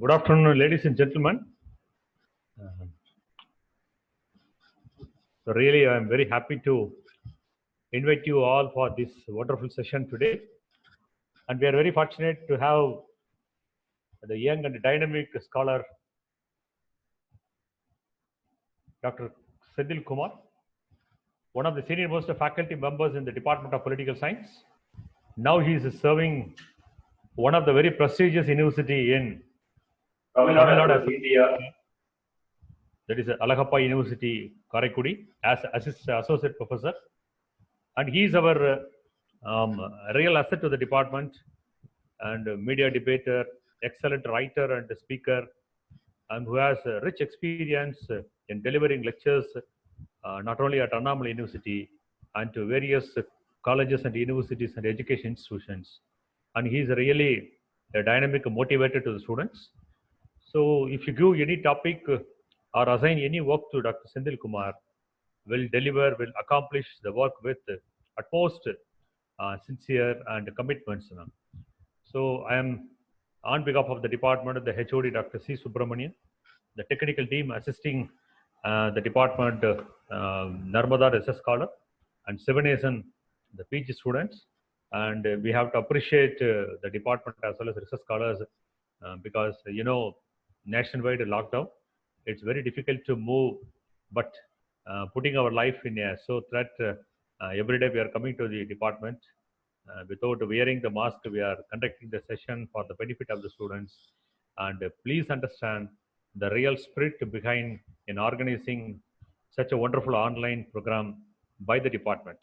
Good afternoon, ladies and gentlemen. So really, I am very happy to invite you all for this wonderful session today. And we are very fortunate to have the young and dynamic scholar, Dr. Senthil Kumar, one of the senior most faculty members in the Department of Political Science. Now he is serving one of the very prestigious university in Tamil Nadu, India. That is Alagappa University, Karaikudi, as associate professor. And he is our real asset to the department and media debater, excellent writer and speaker, and who has rich experience in delivering lectures not only at Annamalai University and to various colleges and universities and education institutions. And he is really a dynamic motivator to the students. So if you give any topic or assign any work to Dr. Senthil Kumar, will deliver, will accomplish the work with utmost sincere and commitments. So I am on behalf of the department, the HOD Dr. C. Subramanian, the technical team assisting the department, Narmada Research Scholar, and Sivanesan, the PG students. And we have to appreciate the department as well as research scholars because, nationwide lockdown, it's very difficult to move, but putting our life in a so that every day we are coming to the department without wearing the mask. We are conducting the session for the benefit of the students. And please understand the real spirit behind in organizing such a wonderful online program by the department.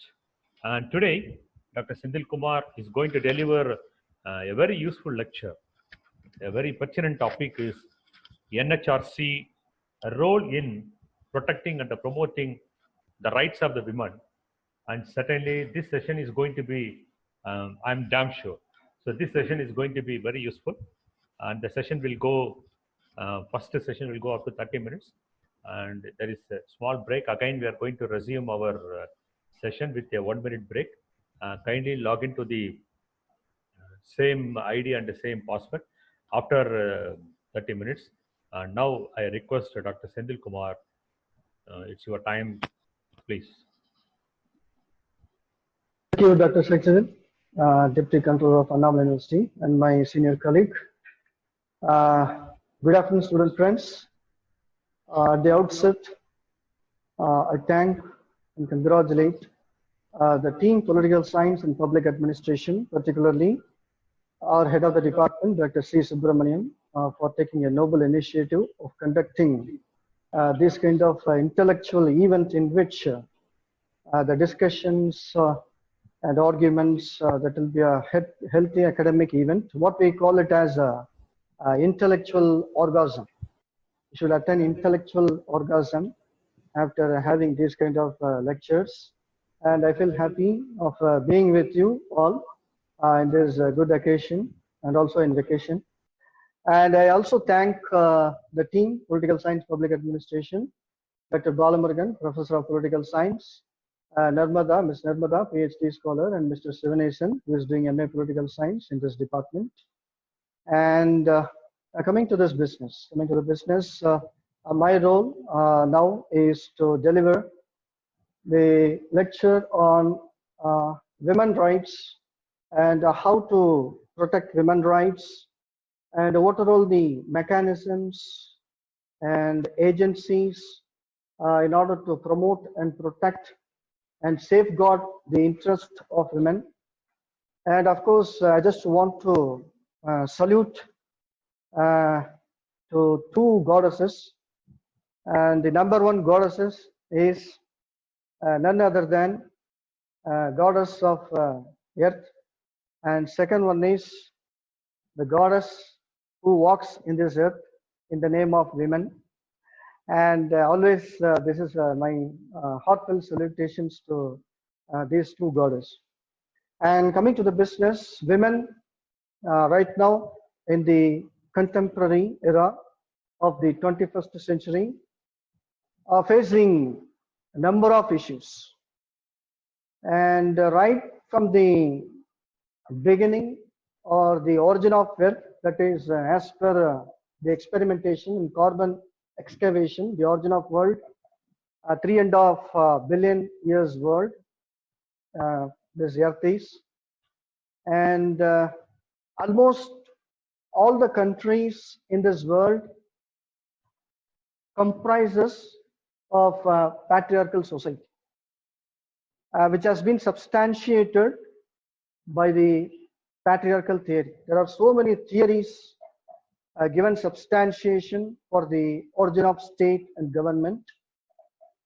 And today, Dr. Senthil Kumar is going to deliver a very useful lecture. A very pertinent topic is NHRC, a role in protecting and promoting the rights of the women. And certainly this session is going to be, I'm damn sure. So this session is going to be very useful. And the session will go, first session will go up to 30 minutes. And there is a small break. Again, we are going to resume our session with a 1 minute break. Kindly log into the same ID and the same password after 30 minutes. Now I request Dr. Senthil Kumar, it's your time, please. Thank you, Dr. Saxon, Deputy Controller of Annamalai University, and my senior colleague. Good afternoon, student friends. At the outset, I thank and congratulate the team Political Science and Public Administration, particularly our head of the department, Dr. C. Subramanian, for taking a noble initiative of conducting this kind of intellectual event in which the discussions and arguments that will be a healthy academic event, what we call it as a intellectual orgasm. You should attend intellectual orgasm after having these kind of lectures. And I feel happy of being with you all in this good occasion and also in vacation. And I also thank the team, Political Science Public Administration, Dr. Balamurugan, Professor of Political Science, Narmada, Ms. Narmada, PhD scholar, and Mr. Sivanesan, who is doing MA Political Science in this department. And coming to this business, my role now is to deliver the lecture on women rights and how to protect women rights and what are all the mechanisms and agencies in order to promote and protect and safeguard the interest of women. And of course, I just want to salute to two goddesses. And the number one goddesses is none other than goddess of earth. And second one is the goddess who walks in this earth in the name of women. And always this is my heartfelt salutations to these two goddesses. And coming to the business, women right now in the contemporary era of the 21st century are facing a number of issues. And right from the beginning or the origin of earth, that is as per the experimentation in carbon excavation, the origin of world, 3.5 billion years world, this earth is, and almost all the countries in this world comprises of patriarchal society, which has been substantiated by the patriarchal theory. There are so many theories given substantiation for the origin of state and government.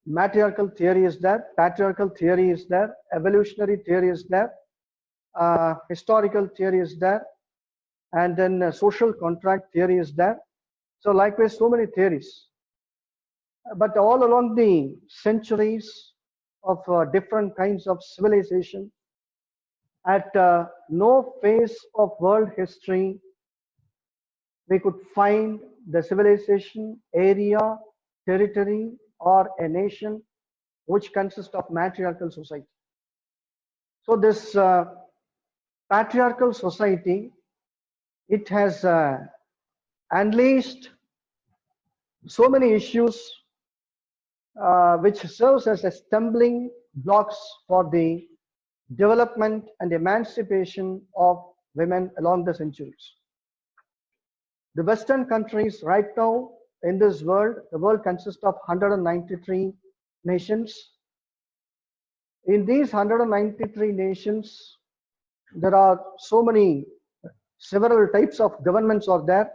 Matriarchal theory is there, patriarchal theory is there, evolutionary theory is there, historical theory is there, and then social contract theory is there. So likewise, so many theories. But all along the centuries of different kinds of civilization, at no phase of world history we could find the civilization, area, territory, or a nation which consists of matriarchal society. So this patriarchal society, it has unleashed so many issues which serves as a stumbling blocks for the development and emancipation of women along the centuries. The Western countries right now in this world, the world consists of 193 nations. In these 193 nations, there are so many, several types of governments are there,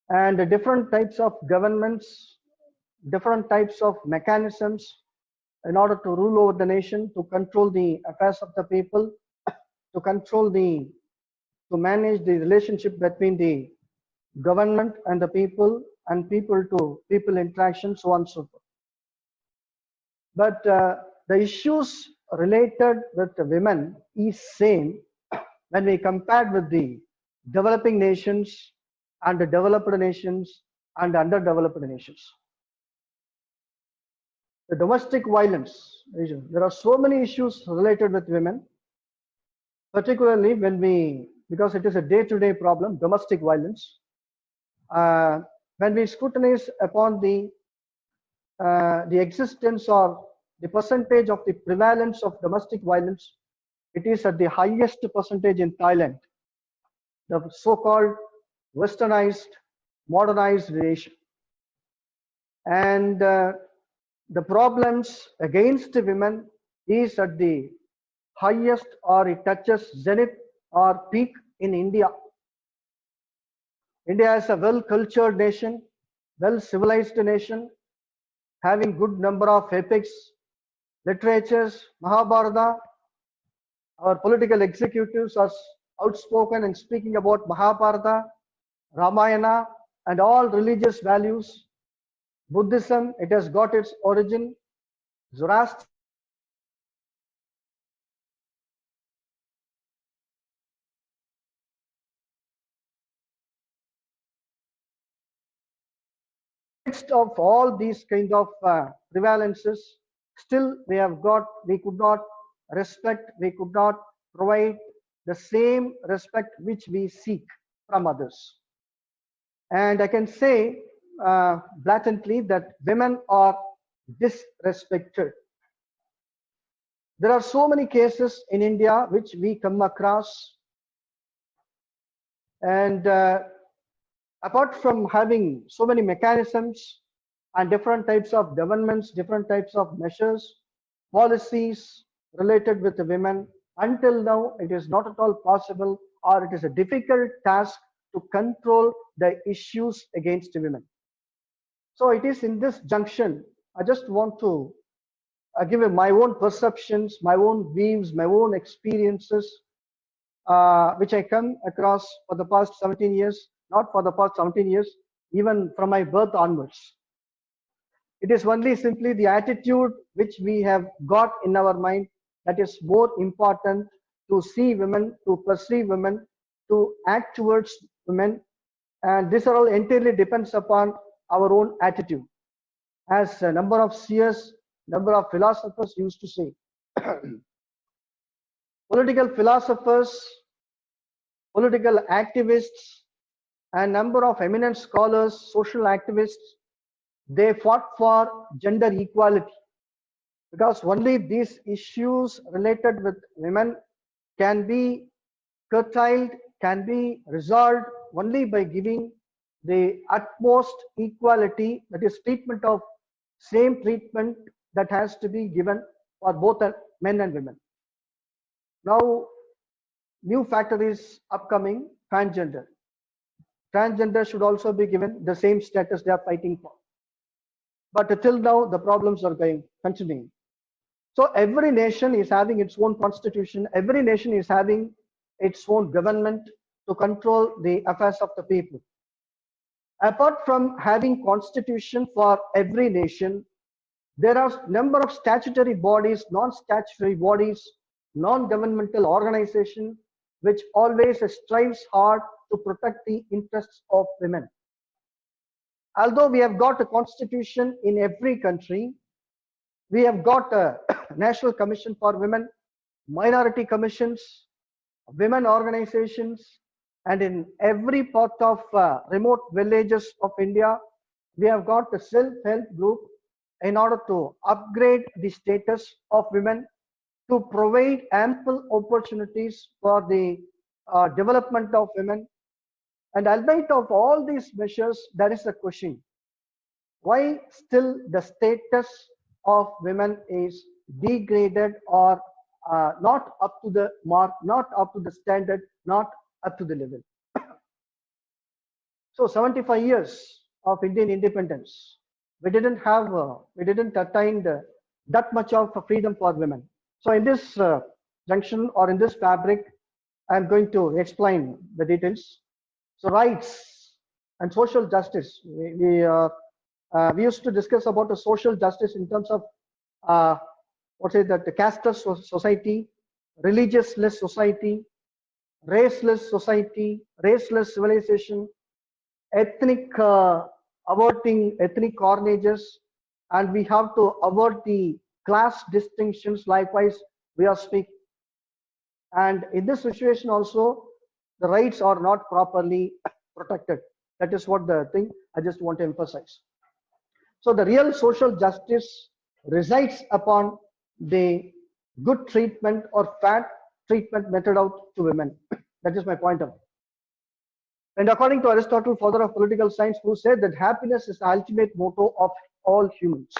and the different types of governments, different types of mechanisms in order to rule over the nation, to control the affairs of the people, to manage the relationship between the government and the people, and people to people interaction, so on and so forth. But the issues related with the women is same when we compared with the developing nations and the developed nations and underdeveloped nations. The domestic violence, there are so many issues related with women, particularly because it is a day-to-day problem, domestic violence. When we scrutinize upon the existence or the percentage of the prevalence of domestic violence, it is at the highest percentage in Thailand, the so-called westernized, modernized nation. And the problems against women is at the highest, or it touches zenith or peak in India. India is a well-cultured nation, well-civilized nation, having good number of epics, literatures, Mahabharata. Our political executives are outspoken in speaking about Mahabharata, Ramayana, and all religious values. Buddhism, it has got its origin. Zoroaster, of all these kind of prevalences, still we could not respect, we could not provide the same respect which we seek from others. And I can say blatantly that women are disrespected. There are so many cases in India which we come across, and apart from having so many mechanisms and different types of governments, different types of measures, policies related with the women, until now it is not at all possible, or it is a difficult task to control the issues against women. So it is in this junction, I just want to give my own perceptions, my own views, my own experiences, which I come across for the past 17 years, not for the past 17 years, even from my birth onwards. It is only simply the attitude which we have got in our mind that is more important, to see women, to perceive women, to act towards women, and this all entirely depends upon our own attitude. As a number of seers, number of philosophers used to say, political philosophers, political activists, and number of eminent scholars, social activists, they fought for gender equality, because only these issues related with women can be curtailed, can be resolved only by giving the utmost equality, that is treatment of same treatment that has to be given for both men and women. Now, new factor is upcoming, transgender. Transgender should also be given the same status they are fighting for. But till now, the problems are continuing. So every nation is having its own constitution. Every nation is having its own government to control the affairs of the people. Apart from having constitution for every nation, there are number of statutory bodies, non-statutory bodies, non-governmental organizations, which always strives hard to protect the interests of women. Although we have got a constitution in every country, we have got a National Commission for Women, minority commissions, women organizations, and in every part of remote villages of India, we have got a self-help group in order to upgrade the status of women, to provide ample opportunities for the development of women. And albeit of all these measures, there is a question: why still the status of women is degraded or not up to the mark, not up to the standard, not up to the level? So 75 years of Indian independence, we didn't attain that much of freedom for women. So in this junction or in this fabric, I'm going to explain the details. So rights and social justice. We used to discuss about the social justice in terms of the casteless society, religious-less society, raceless society, raceless civilization, averting ethnic carnages, and we have to avert the class distinctions. Likewise, we are speaking. And in this situation also, the rights are not properly protected. That is what the thing I just want to emphasize. So the real social justice resides upon the good treatment or fair treatment meted out to women. That is my point of view. And according to Aristotle, father of political science, who said that happiness is the ultimate motto of all humans.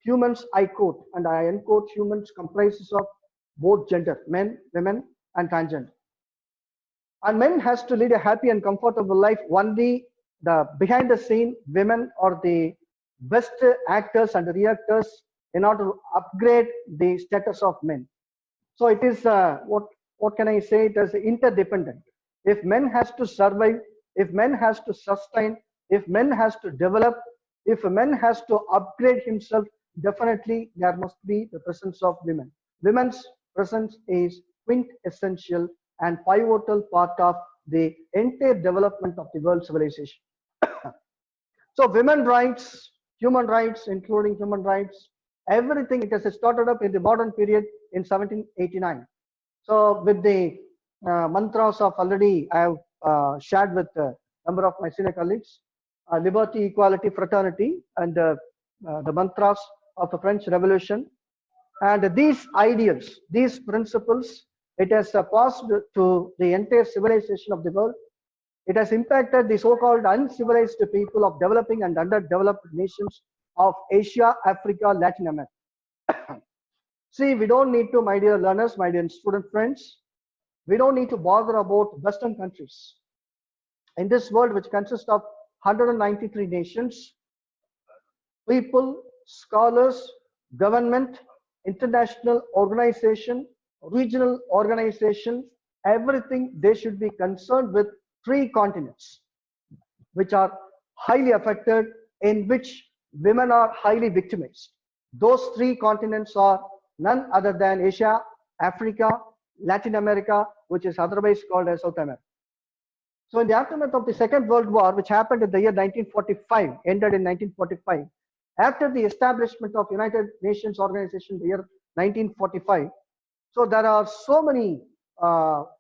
Humans, I quote, and I unquote, humans comprises of both gender, men, women, and transgender. And men has to lead a happy and comfortable life. Only the behind the scene women are the best actors and reactors in order to upgrade the status of men. So it is what can I say? It is interdependent. If men has to survive, if men has to sustain, if men has to develop, if a man has to upgrade himself, definitely there must be the presence of women. Women's presence is quintessential and pivotal part of the entire development of the world civilization. So women rights, human rights, including human rights, everything, it has started up in the modern period in 1789. So with the mantras of already I have shared with a number of my senior colleagues, liberty, equality, fraternity, and the mantras of the French Revolution. And these ideals, these principles, it has passed to the entire civilization of the world. It has impacted the so-called uncivilized people of developing and underdeveloped nations of Asia, Africa, Latin America. See, we don't need to, my dear learners, my dear student friends, we don't need to bother about Western countries. In this world, which consists of 193 nations, people, scholars, government, international organization, regional organization, everything, they should be concerned with 3 continents, which are highly affected, in which women are highly victimized. Those 3 continents are none other than Asia, Africa, Latin America, which is otherwise called as South America. So in the aftermath of the Second World War, which happened in the year 1945, ended in 1945, after the establishment of United Nations Organization in the year 1945, so there are so many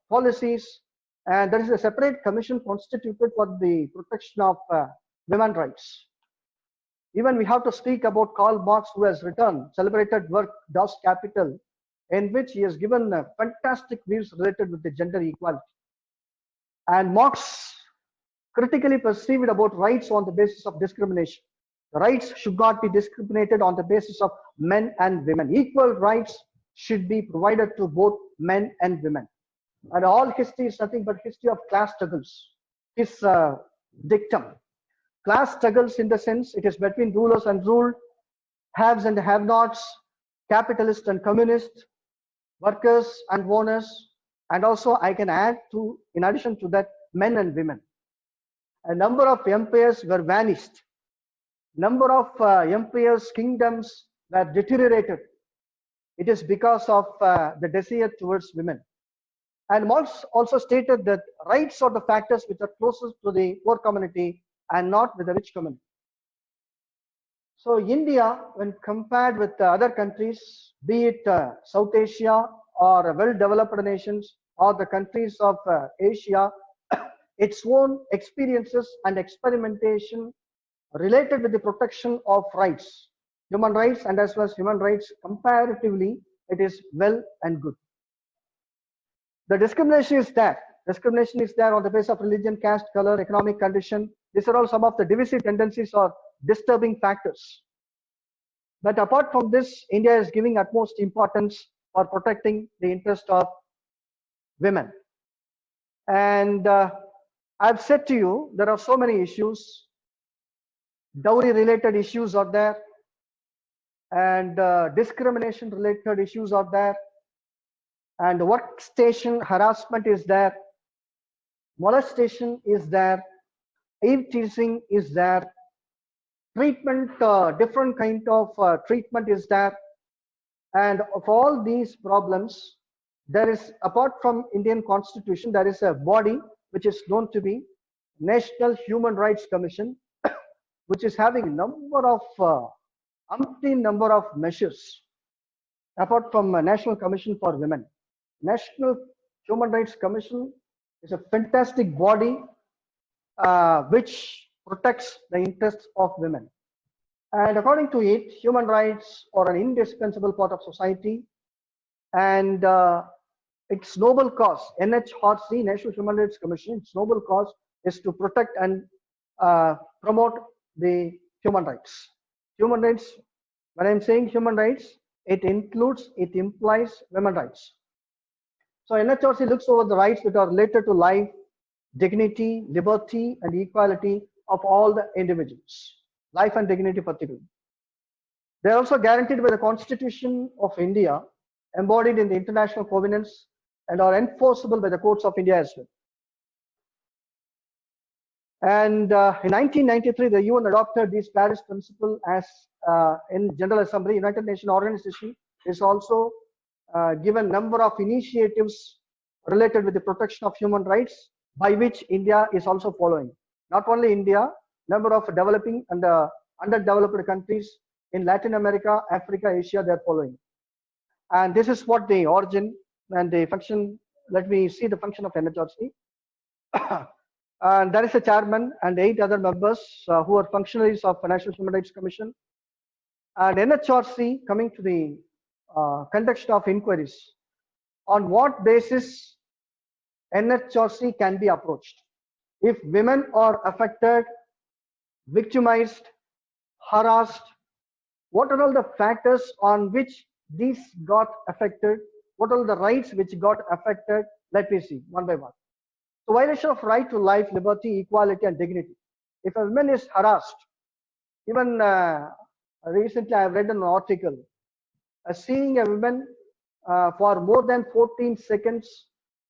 policies And there is a separate commission constituted for the protection of women's rights. Even we have to speak about Karl Marx, who has written celebrated work Das Kapital, in which he has given fantastic views related with the gender equality. And Marx critically perceived about rights on the basis of discrimination. The rights should not be discriminated on the basis of men and women. Equal rights should be provided to both men and women. And all history is nothing but history of class struggles. His dictum. Class struggles in the sense it is between rulers and ruled, haves and have-nots, capitalists and communists, workers and owners, and also I can add to, in addition to that, men and women. A number of empires were vanished. Number of empires, kingdoms were deteriorated. It is because of the desire towards women. And Marx also stated that rights are the factors which are closest to the poor community and not with the rich community. So India, when compared with other countries, be it South Asia or well-developed nations or the countries of Asia, its own experiences and experimentation related with the protection of rights, human rights and as well as human rights, comparatively, it is well and good. The discrimination is there. Discrimination is there on the basis of religion, caste, color, economic condition. These are all some of the divisive tendencies or disturbing factors. But apart from this, India is giving utmost importance for protecting the interest of women. And I've said to you, there are so many issues. Dowry related issues are there, and discrimination related issues are there, and workstation harassment is there, molestation is there, eve teasing is there, treatment, different kind of treatment is there. And of all these problems, there is, apart from Indian Constitution, there is a body which is known to be National Human Rights Commission, which is having number of umpteen number of measures apart from National Commission for Women. National Human Rights Commission is a fantastic body which protects the interests of women. And according to it, human rights are an indispensable part of society, and its noble cause, NHRC, National Human Rights Commission, its noble cause is to protect and promote the human rights. Human rights, when I'm saying human rights, it includes, it implies women's rights. So NHRC looks over the rights that are related to life, dignity, liberty, and equality of all the individuals. Life and dignity particularly. They are also guaranteed by the Constitution of India, embodied in the international covenants, and are enforceable by the courts of India as well. And in 1993, the UN adopted these Paris Principles as in General Assembly. United Nations Organization is also given number of initiatives related with the protection of human rights, by which India is also following. Not only India, number of developing and underdeveloped countries in Latin America, Africa, Asia, they are following. And this is what the origin and the function. Let me see the function of NHRC. And there is a chairman and 8 other members who are functionaries of National Human Rights Commission. And NHRC, coming to the conduct of inquiries, on what basis NHRC can be approached? If women are affected, victimized, harassed, what are all the factors on which these got affected? What are the rights which got affected? Let me see one by one. So violation of right to life, liberty, equality, and dignity. If a woman is harassed, even recently I have read an article, seeing a woman for more than 14 seconds,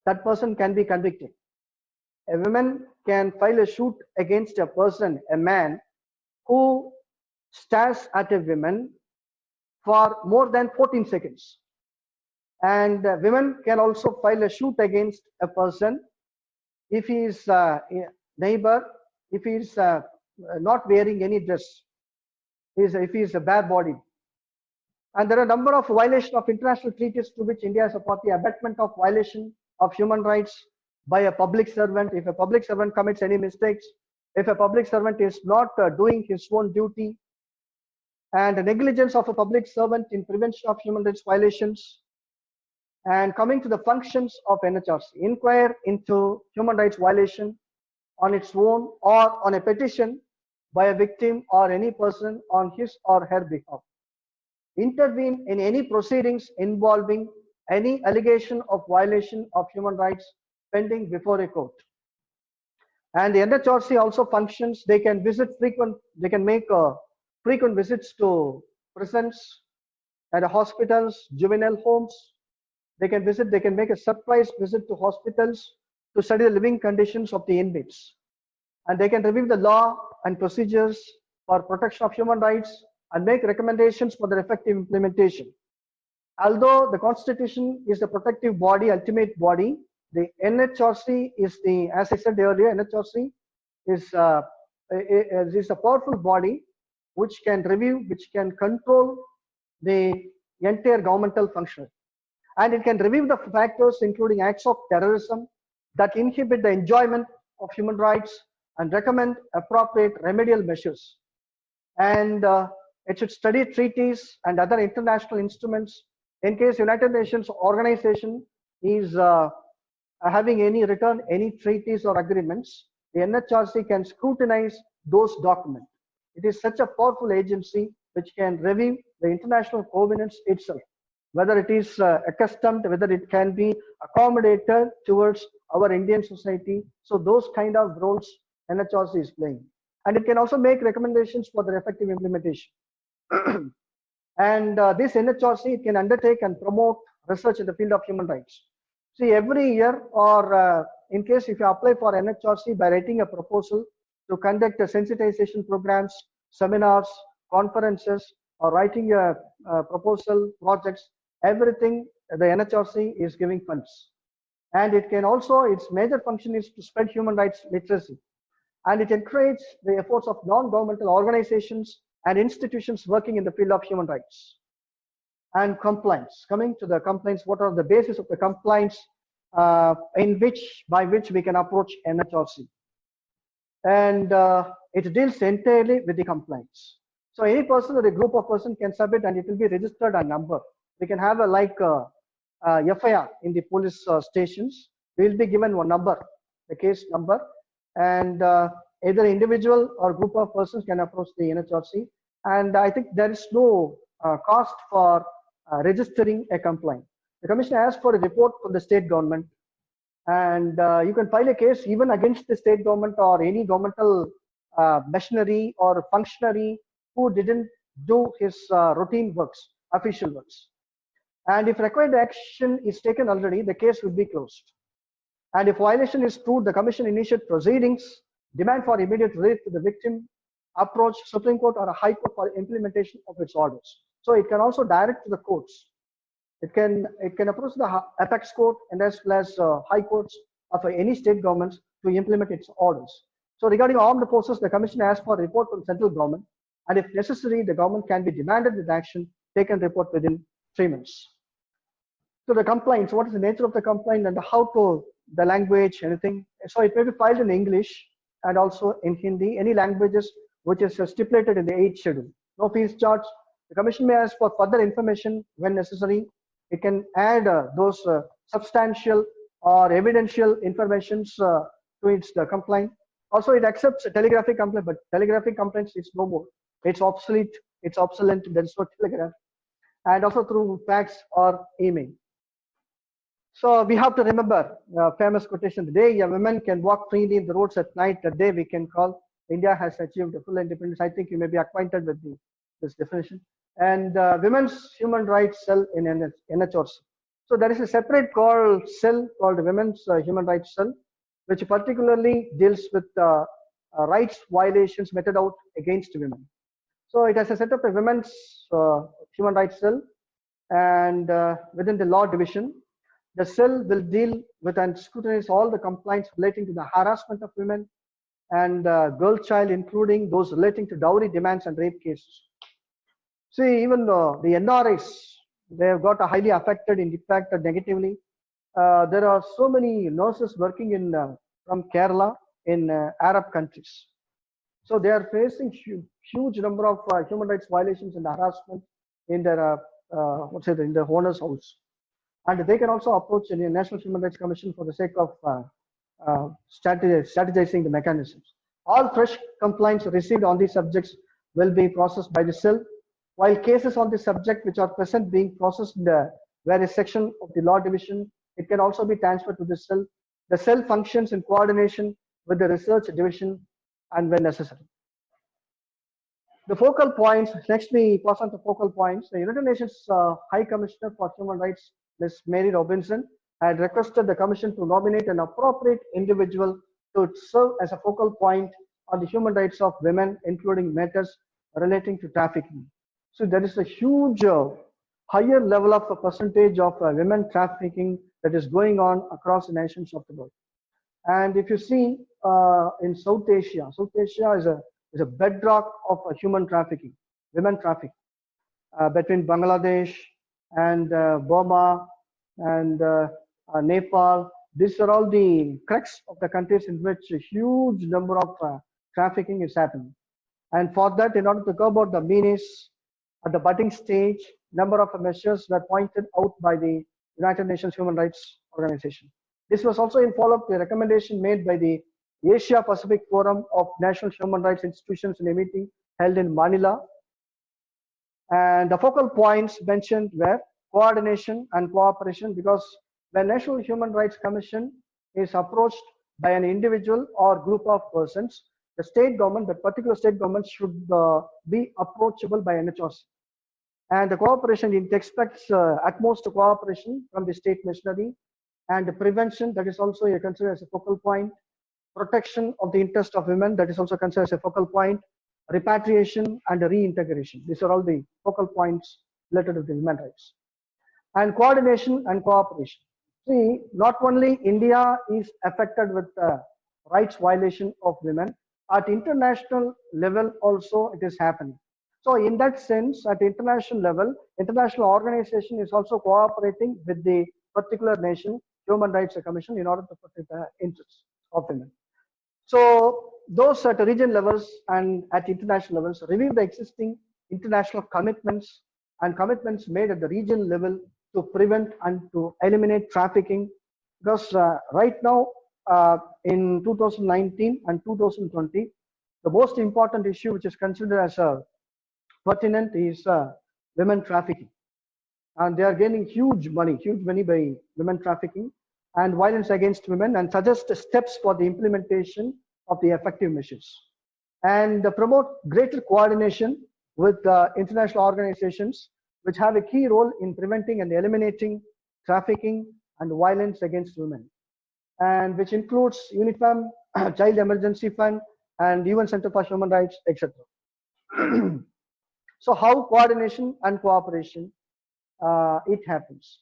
that person can be convicted. A woman can file a suit against a person, a man, who stares at a woman for more than 14 seconds. And women can also file a suit against a person if he is a neighbor, if he is not wearing any dress, if he is a bare-bodied. And there are a number of violations of international treaties to which India is a party: abetment of violation of human rights, by a public servant. If a public servant commits any mistakes, if a public servant is not doing his own duty, and the negligence of a public servant in prevention of human rights violations. And coming to the functions of NHRC, inquire into human rights violation on its own or on a petition by a victim or any person on his or her behalf. Intervene in any proceedings involving any allegation of violation of human rights pending before a court. And the NHRC also functions, they can make frequent visits to prisons and hospitals, juvenile homes. They can make a surprise visit to hospitals to study the living conditions of the inmates. And they can review the law and procedures for protection of human rights and make recommendations for their effective implementation. Although the Constitution is the protective body, ultimate body, the NHRC is the, as I said earlier, NHRC is a powerful body which can review, which can control the entire governmental function. And it can review the factors including acts of terrorism that inhibit the enjoyment of human rights and recommend appropriate remedial measures. And it should study treaties and other international instruments in case United Nations organization is having any treaties or agreements. The NHRC can scrutinize those documents. It is such a powerful agency which can review the international covenants itself, whether it is accustomed, whether it can be accommodated towards our Indian society. So those kind of roles NHRC is playing. And it can also make recommendations for their effective implementation. And this NHRC, it can undertake and promote research in the field of human rights. See, every year, or in case if you apply for NHRC by writing a proposal to conduct a sensitization programs, seminars, conferences, or writing a proposal projects, everything the NHRC is giving funds. And it can also, its major function is to spread human rights literacy. And it encourages the efforts of non-governmental organizations and institutions working in the field of human rights. And compliance. Coming to the complaints, what are the basis of the complaints by which we can approach NHRC? And it deals entirely with the complaints. So any person or a group of person can submit and it will be registered a number. We can have a FIR in the police stations. We will be given one number, the case number, and either individual or group of persons can approach the NHRC. And I think there is no cost for registering a complaint. The commission asks for a report from the state government, and you can file a case even against the state government or any governmental machinery or functionary who didn't do his routine works, official works. And if required action is taken already, the case will be closed. And if violation is proved, the commission initiate proceedings, demand for immediate relief to the victim, approach Supreme Court or a High Court for implementation of its orders. So it can also direct to the courts. It can approach the apex court and as well as high courts of any state governments to implement its orders. So regarding armed forces, the commission asks for a report from central government, and if necessary, the government can be demanded with action taken report within 3 months. So the complaints, what is the nature of the complaint and how to, the language, anything. So it may be filed in English and also in Hindi, any languages which is stipulated in the 8th schedule. No fees charged. The commission may ask for further information when necessary. It can add those substantial or evidential informations to its complaint. Also, it accepts a telegraphic complaint, but telegraphic complaints is no more. It's obsolete, it's obsolete, there is no telegraph. And also through fax or email. So we have to remember the famous quotation, the day a woman can walk freely in the roads at night, the day we can call India has achieved full independence. I think you may be acquainted with this definition. And Women's Human Rights Cell in NHRC. So there is a separate cell called Women's Human Rights Cell, which particularly deals with rights violations meted out against women. So it has a set up a Women's Human Rights Cell, and within the law division, the cell will deal with and scrutinize all the complaints relating to the harassment of women and girl child, including those relating to dowry demands and rape cases. See, even the NRIs, they have got a highly affected and impacted negatively there are so many nurses working in from Kerala in Arab countries. So they are facing huge number of human rights violations and harassment in their in their owner's house, and they can also approach the National Human Rights Commission for the sake of strategizing the mechanisms. All fresh complaints received on these subjects will be processed by the cell, while cases on this subject which are present being processed in the various section of the law division, it can also be transferred to the cell. The cell functions in coordination with the research division and when necessary. The focal points, next we pass on to focal points. The United Nations High Commissioner for Human Rights, Ms. Mary Robinson, had requested the Commission to nominate an appropriate individual to serve as a focal point on the human rights of women, including matters relating to trafficking. So there is a huge higher level of a percentage of women trafficking that is going on across the nations of the world. And if you see in South Asia is a bedrock of human trafficking, women trafficking between Bangladesh and Burma and Nepal. These are all the crux of the countries in which a huge number of trafficking is happening. And for that, in order to go about the menace at the budding stage, number of measures were pointed out by the United Nations Human Rights Organization. This was also in follow-up to a recommendation made by the Asia Pacific Forum of National Human Rights Institutions in a meeting held in Manila. And the focal points mentioned were coordination and cooperation, because the National Human Rights Commission is approached by an individual or group of persons, the state government, that particular state government should be approachable by NHRC. And the cooperation, it expects utmost cooperation from the state machinery, and the prevention, that is also considered as a focal point. Protection of the interest of women, that is also considered as a focal point. Repatriation and reintegration, these are all the focal points related to the human rights. And coordination and cooperation. See, not only India is affected with rights violation of women, at international level also it is happening. So in that sense, at international level, international organization is also cooperating with the particular nation Human Rights Commission in order to protect the interests of women. So those at region levels and at international levels review the existing international commitments and commitments made at the region level to prevent and to eliminate trafficking. Because right now in 2019 and 2020, the most important issue which is considered as pertinent is women trafficking. And they are gaining huge money by women trafficking and violence against women, and suggest steps for the implementation of the effective measures. And promote greater coordination with international organizations which have a key role in preventing and eliminating trafficking and violence against women, and which includes UNIFEM, Child Emergency Fund, and UN Center for Human Rights, etc. So how coordination and cooperation it happens?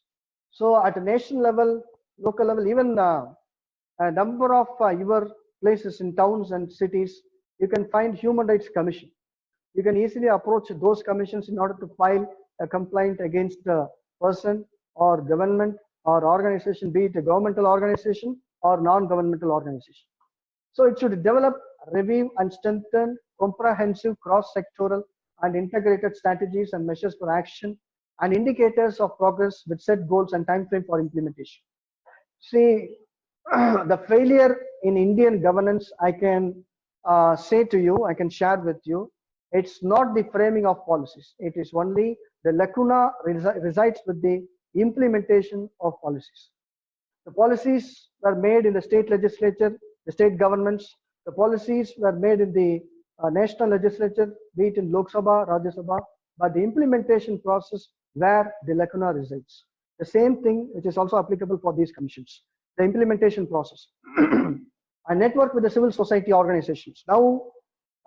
So at a national level, local level, even a number of your places in towns and cities, you can find Human Rights Commission. You can easily approach those commissions in order to file a complaint against a person or government or organization, be it a governmental organization or non-governmental organization. So it should develop, review and strengthen comprehensive cross-sectoral and integrated strategies and measures for action and indicators of progress with set goals and time frame for implementation. See, the failure in Indian governance, I can say to you, I can share with you, it's not the framing of policies. It is only the lacuna resides with the implementation of policies. The policies were made in the state legislature, the state governments. The policies were made in the national legislature, be it in Lok Sabha, Rajya Sabha, but the implementation process where the lacuna resides. The same thing which is also applicable for these commissions, the implementation process. I network with the civil society organizations. Now,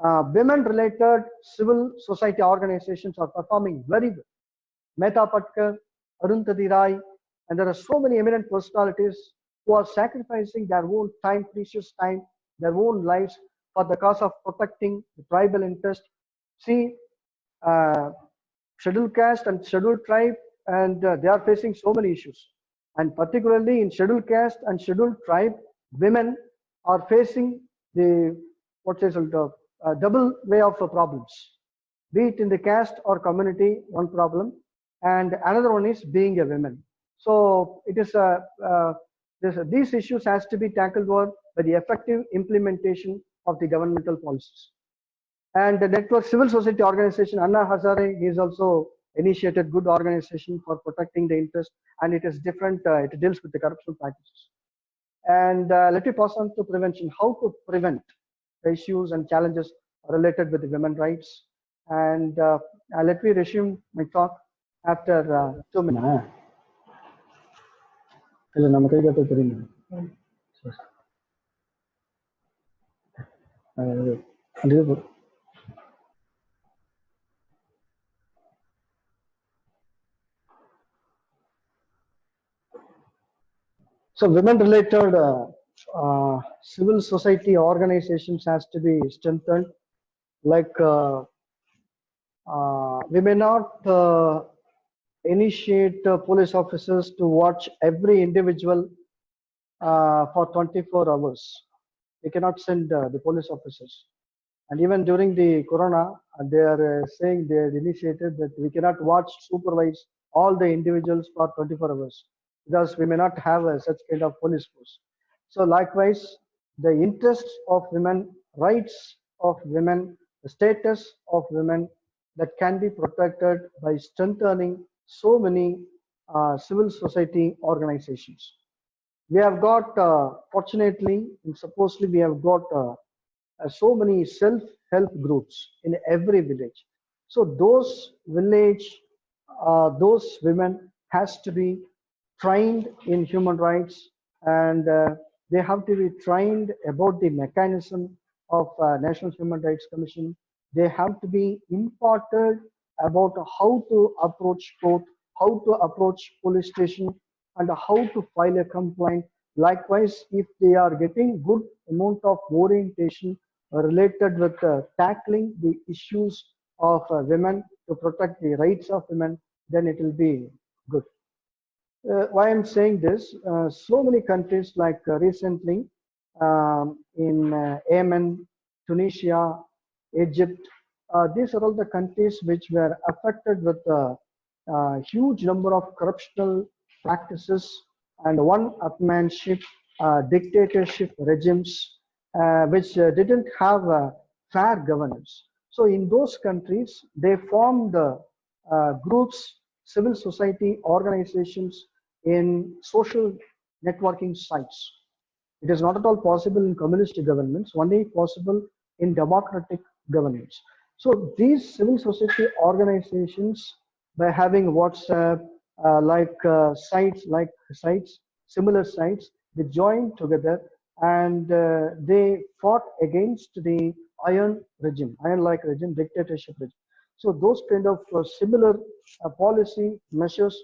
women-related civil society organizations are performing very well. Mehta Patkar, Arundhati Rai, and there are so many eminent personalities who are sacrificing their own time, precious time, their own lives for the cause of protecting the tribal interest. See, scheduled caste and scheduled tribe, and they are facing so many issues. And particularly in scheduled caste and scheduled tribe, women are facing the double way of problems, be it in the caste or community, one problem, and another one is being a woman. So it is these issues has to be tackled by the effective implementation of the governmental policies. And the network civil society organization, Anna Hazare, is also initiated good organization for protecting the interest, and it is different, it deals with the corruption practices. And let me pass on to prevention, how to prevent the issues and challenges related with the women's rights. And let me resume my talk after 2 minutes. So women-related civil society organizations has to be strengthened. Like we may not initiate police officers to watch every individual for 24 hours. We cannot send the police officers. And even during the corona, they are saying they are initiated that we cannot watch, supervise all the individuals for 24 hours because we may not have such kind of police force. So likewise, the interests of women, rights of women, the status of women that can be protected by strengthening so many civil society organizations. We have got, fortunately, and supposedly we have got so many self-help groups in every village. So those those women has to be trained in human rights, and they have to be trained about the mechanism of National Human Rights Commission. They have to be imparted about how to approach court, how to approach police station, and how to file a complaint. Likewise, if they are getting good amount of orientation related with tackling the issues of women to protect the rights of women, then it will be good. Why I'm saying this, so many countries like recently in Yemen, Tunisia, Egypt, these are all the countries which were affected with a huge number of corruptional practices and one-upmanship dictatorship regimes which didn't have fair governance. So in those countries, they formed groups, civil society organizations in social networking sites. It is not at all possible in communist governments, only possible in democratic governments. So these civil society organizations, by having WhatsApp, sites, similar sites, they joined together and they fought against the iron-like regime, dictatorship regime. So those kind of similar policy measures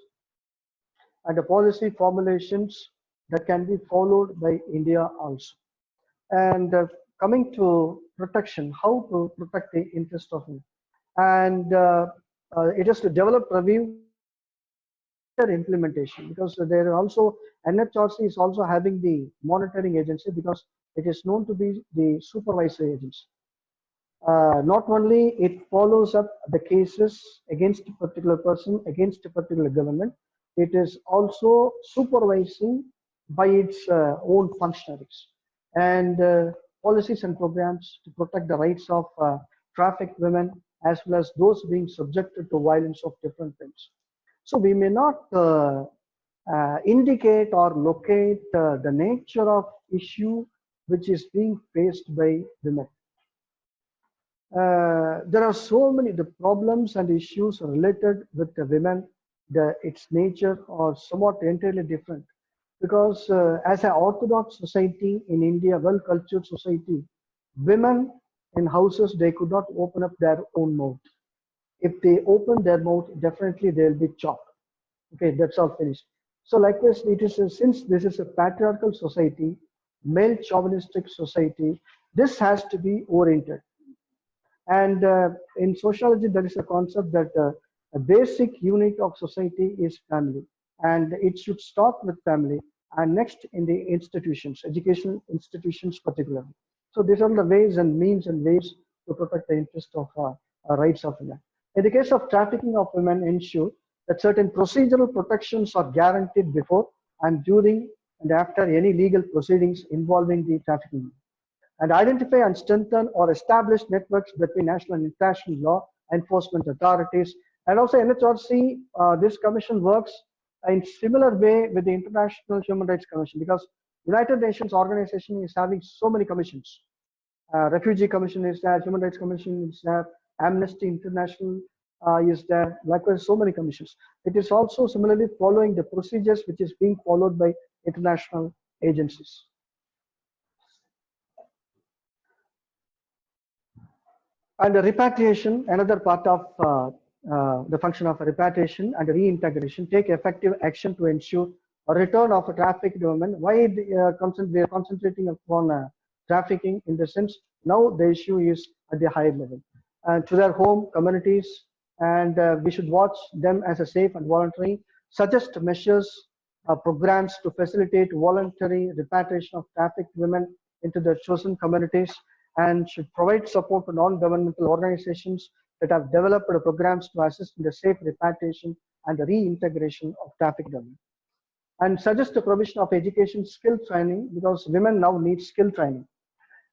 and the policy formulations that can be followed by India also. And coming to protection, how to protect the interest of women. And it is to develop review implementation, because there are also NHRC is also having the monitoring agency because it is known to be the supervisory agency. Not only it follows up the cases against a particular person, against a particular government, it is also supervising by its own functionaries and policies and programs to protect the rights of trafficked women as well as those being subjected to violence of different things. So we may not indicate or locate the nature of issue which is being faced by women. There are so many the problems and issues related with the women. Its nature are somewhat entirely different, because as an orthodox society in India, well-cultured society, women in houses, they could not open up their own mouth. If they open their mouth, definitely they'll be chopped. Okay, that's all finished. So likewise, it is since this is a patriarchal society, male chauvinistic society, this has to be oriented. And in sociology, there is a concept that a basic unit of society is family. and it should start with family and next in the institutions, educational institutions particularly. So these are the ways and means and ways to protect the interest of rights of women. In the case of trafficking of women, ensure that certain procedural protections are guaranteed before and during and after any legal proceedings involving the trafficking, and identify and strengthen or establish networks between national and international law enforcement authorities. And also NHRC, this commission works in similar way with the International Human Rights Commission, because United Nations organization is having so many commissions. Refugee Commission is there, Human Rights Commission is there, Amnesty International is there, likewise so many commissions. It is also similarly following the procedures which is being followed by international agencies. And the repatriation, another part of the function of repatriation and reintegration, take effective action to ensure a return of a trafficked women. Why we are concentrating upon trafficking? In the sense, now the issue is at the higher level, and to their home communities, and we should watch them as a safe and voluntary, suggest measures, programs to facilitate voluntary repatriation of trafficked women into their chosen communities, and should provide support to non-governmental organizations that have developed programs to assist in the safe repatriation and the reintegration of trafficked women. And suggest the provision of education skill training, because women now need skill training.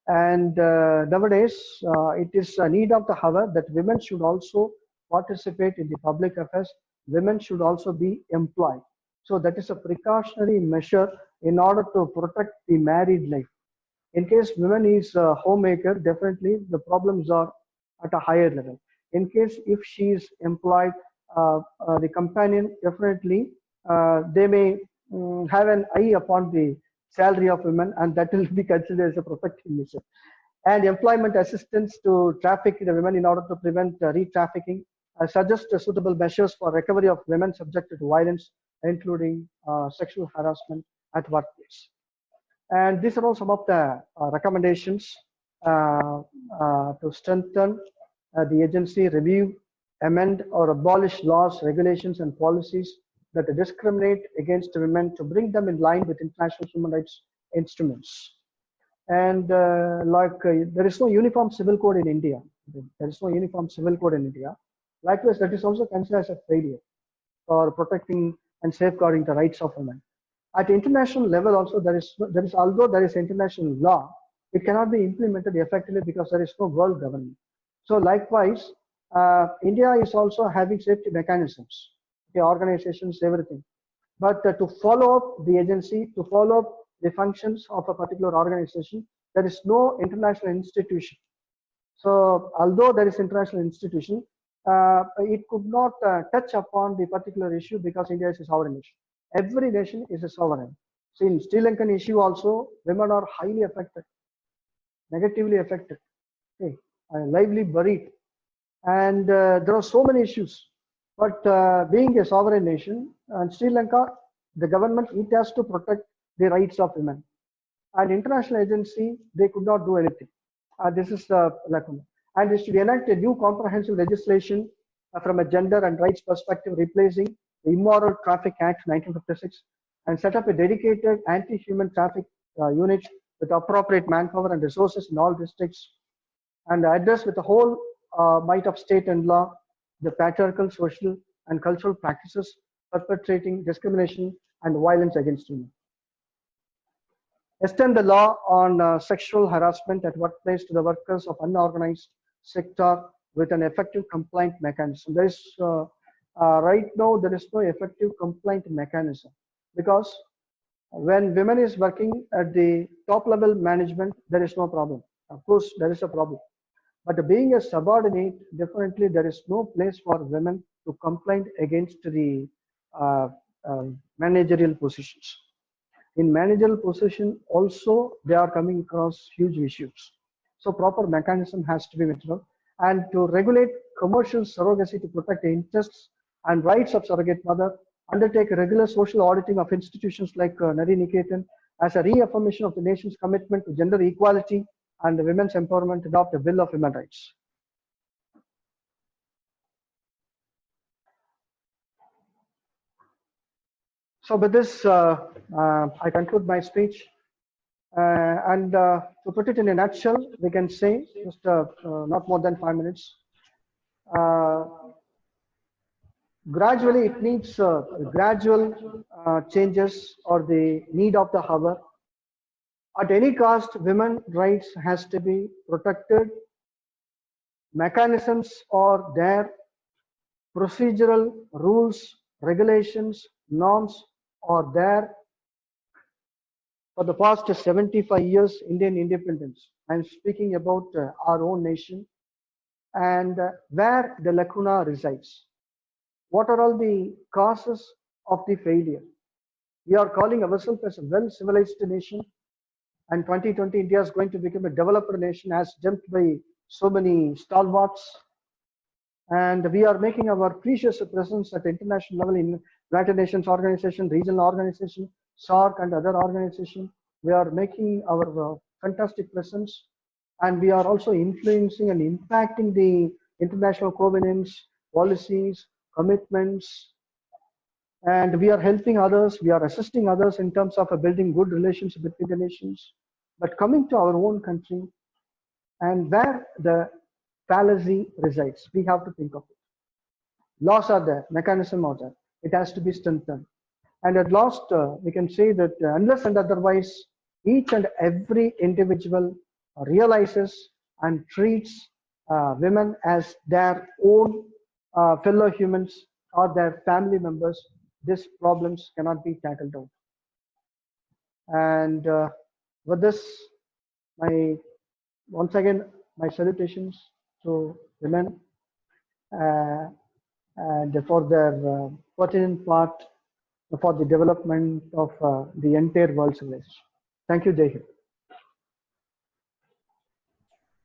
And nowadays, it is a need of the hour that women should also participate in the public affairs. Women should also be employed. So that is a precautionary measure in order to protect the married life. In case women is a homemaker, definitely the problems are at a higher level. In case if she is employed, the companion, definitely they may have an eye upon the salary of women, and that will be considered as a protective measure. And employment assistance to traffic the women in order to prevent re-trafficking. Suggest suitable measures for recovery of women subjected to violence, including sexual harassment at workplace. And these are all some of the recommendations to strengthen the agency, review, amend or abolish laws, regulations and policies that discriminate against women to bring them in line with international human rights instruments. And there is no uniform civil code in India. There is no uniform civil code in India. Likewise, that is also considered as a failure for protecting and safeguarding the rights of women. At international level also, although there is international law, it cannot be implemented effectively because there is no world government. So likewise, India is also having safety mechanisms, the organizations, everything. But to follow up the agency, to follow up the functions of a particular organization, there is no international institution. So although there is international institution, it could not touch upon the particular issue because India is a sovereign nation. Every nation is a sovereign. So in Sri Lankan issue also, women are highly affected, negatively affected, okay, lively buried. And there are so many issues. But being a sovereign nation, and Sri Lanka, the government, it has to protect the rights of women. And international agency, they could not do anything. This is lacuna. And they should enact a new comprehensive legislation from a gender and rights perspective, replacing the Immoral Traffic Act 1956, and set up a dedicated anti-human traffic unit with appropriate manpower and resources in all districts, and address with the whole might of state and law the patriarchal, social, and cultural practices perpetrating discrimination and violence against women. Extend the law on sexual harassment at workplace to the workers of unorganized sector with an effective complaint mechanism. There is right now there is no effective complaint mechanism, because when women is working at the top level management, there is no problem. Of course, there is a problem. But being a subordinate, definitely there is no place for women to complain against the managerial positions. In managerial position also, they are coming across huge issues. So proper mechanism has to be maintained, and to regulate commercial surrogacy to protect the interests and rights of surrogate mother, undertake regular social auditing of institutions like Nari Niketan as a reaffirmation of the nation's commitment to gender equality and women's empowerment, adopt a Bill of Human Rights. So with this, I conclude my speech. And to put it in a nutshell, we can say, just not more than 5 minutes, uh, gradually it needs gradual changes or the need of the hour. At any cost, women rights has to be protected. Mechanisms are there, procedural rules, regulations, norms are there. For the past 75 years, Indian independence, I'm speaking about our own nation, and where the lacuna resides. What are all the causes of the failure? We are calling ourselves as a well-civilized nation, and 2020 India is going to become a developer nation as jumped by so many stalwarts. And we are making our precious presence at international level in United Nations organization, regional organization, SARC and other organization. We are making our fantastic presence, and we are also influencing and impacting the international covenants, policies, commitments, and we are helping others, we are assisting others in terms of building good relations between the nations. But coming to our own country and where the fallacy resides, we have to think of it. Laws are there, mechanism are there. It has to be strengthened. And at last, we can say that unless and otherwise, each and every individual realizes and treats women as their own fellow humans or their family members, these problems cannot be tackled out. And with this, once again, my salutations to women and for their pertinent part for the development of the entire world civilization. Thank you, Jai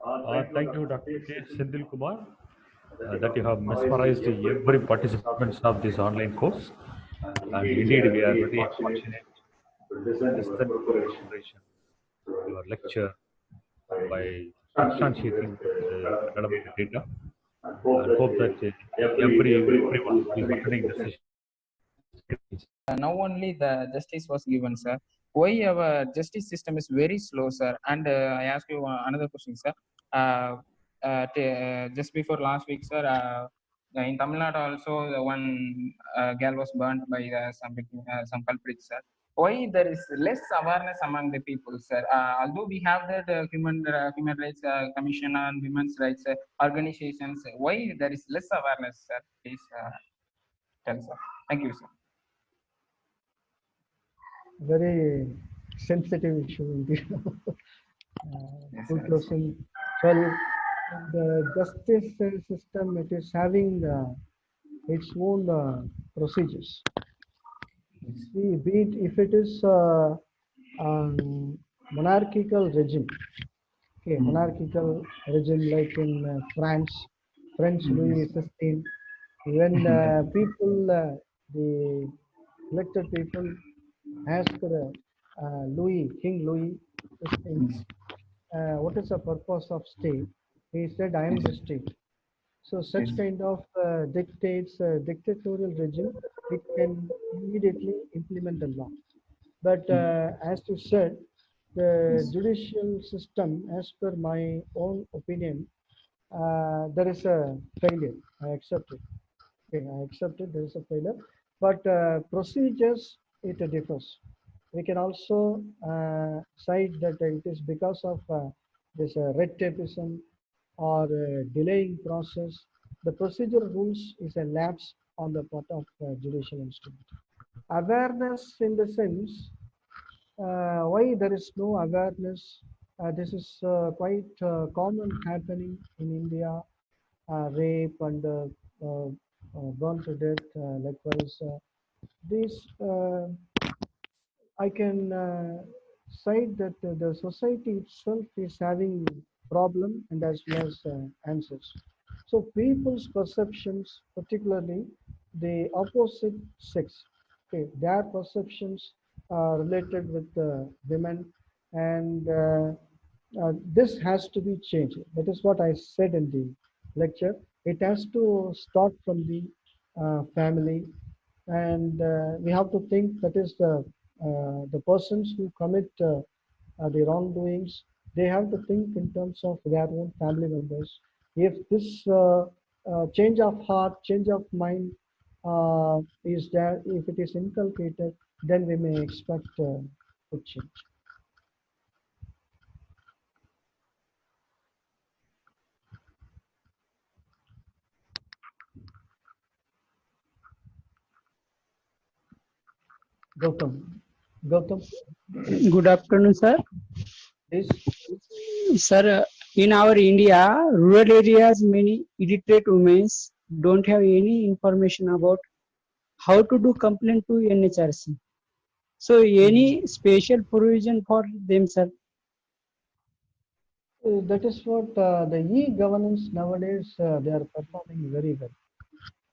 Hind. Thank you, Dr. K. Sendil Kumar, that you have mesmerized every participants of this online course. And indeed, we are very fortunate to listen preparation, your lecture by substantiating the relevant data. And hope that everyone who is attending the session. Now only the justice was given, sir. Why our justice system is very slow, sir? And I ask you another question, sir. Just before last week, sir, in Tamil Nadu also the one girl was burnt by some culprits, sir. Why there is less awareness among the people, sir? Although we have that human rights commission and women's rights organizations, why there is less awareness, sir? Please tell, sir. Thank you, sir. Very sensitive issue indeed. Yes, Good sir. question. Well, the justice system, it is having its own procedures. See, be it if it is monarchical regime, okay, monarchical regime like in France, French Louis XV, when people, the elected people asked King Louis XV, what is the purpose of state? He said, I am the state. So such kind of dictatorial regime, it can immediately implement the law. But as you said, the judicial system, as per my own opinion, there is a failure. I accept it. Okay, I accept it. There is a failure. But procedures, it differs. We can also cite that it is because of this red tapeism or delaying process. The procedural rules is a lapse on the part of judicial instrument. Awareness in the sense, why there is no awareness, this is quite common happening in India, rape and burn to death, likewise. These I can cite that the society itself is having problem and as well as answers. So people's perceptions, particularly the opposite sex, okay, their perceptions are related with women, and this has to be changed. That is what I said in the lecture. It has to start from the family, and we have to think that is the persons who commit the wrongdoings. They have to think in terms of their own family members. If this change of heart, change of mind is there, if it is inculcated, then we may expect good change. Gautam. Good afternoon, sir. Please. Sir, in our India, rural areas, many illiterate women don't have any information about how to do complaint to NHRC. So, any special provision for them, sir? That is what the e-governance nowadays they are performing very well,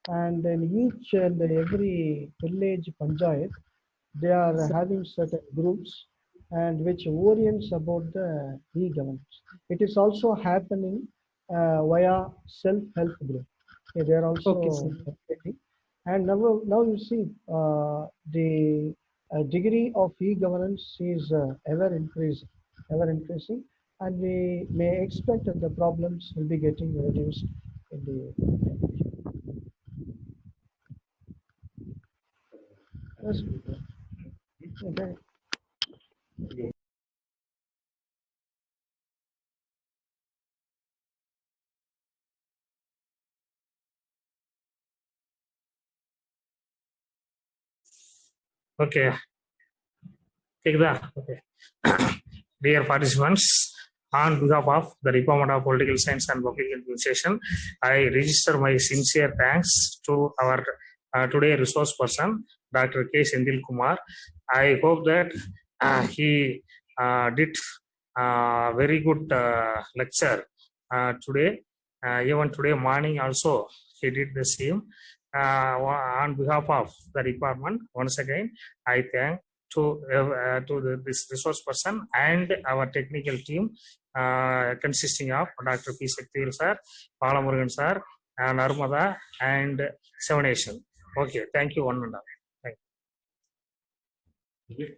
and in each and every village panchayat they are having certain groups and which orients about the e-governance. It is also happening via self-help group. They are also participating. And now you see the degree of e-governance is ever increasing, and we may expect that the problems will be getting reduced in the yes. Okay. Okay. Take that. Okay. Dear participants, on behalf of the Department of Political Science and Public Administration, I register my sincere thanks to our today resource person, Dr. K. Sendil Kumar. I hope that he did very good lecture today. Even today morning also he did the same. On behalf of the department, once again, I thank to this resource person and our technical team consisting of Dr. P. Shaktil sir, Palamurugan sir, Narmada, and Seven Nation. Okay, thank you one and all. Thank you.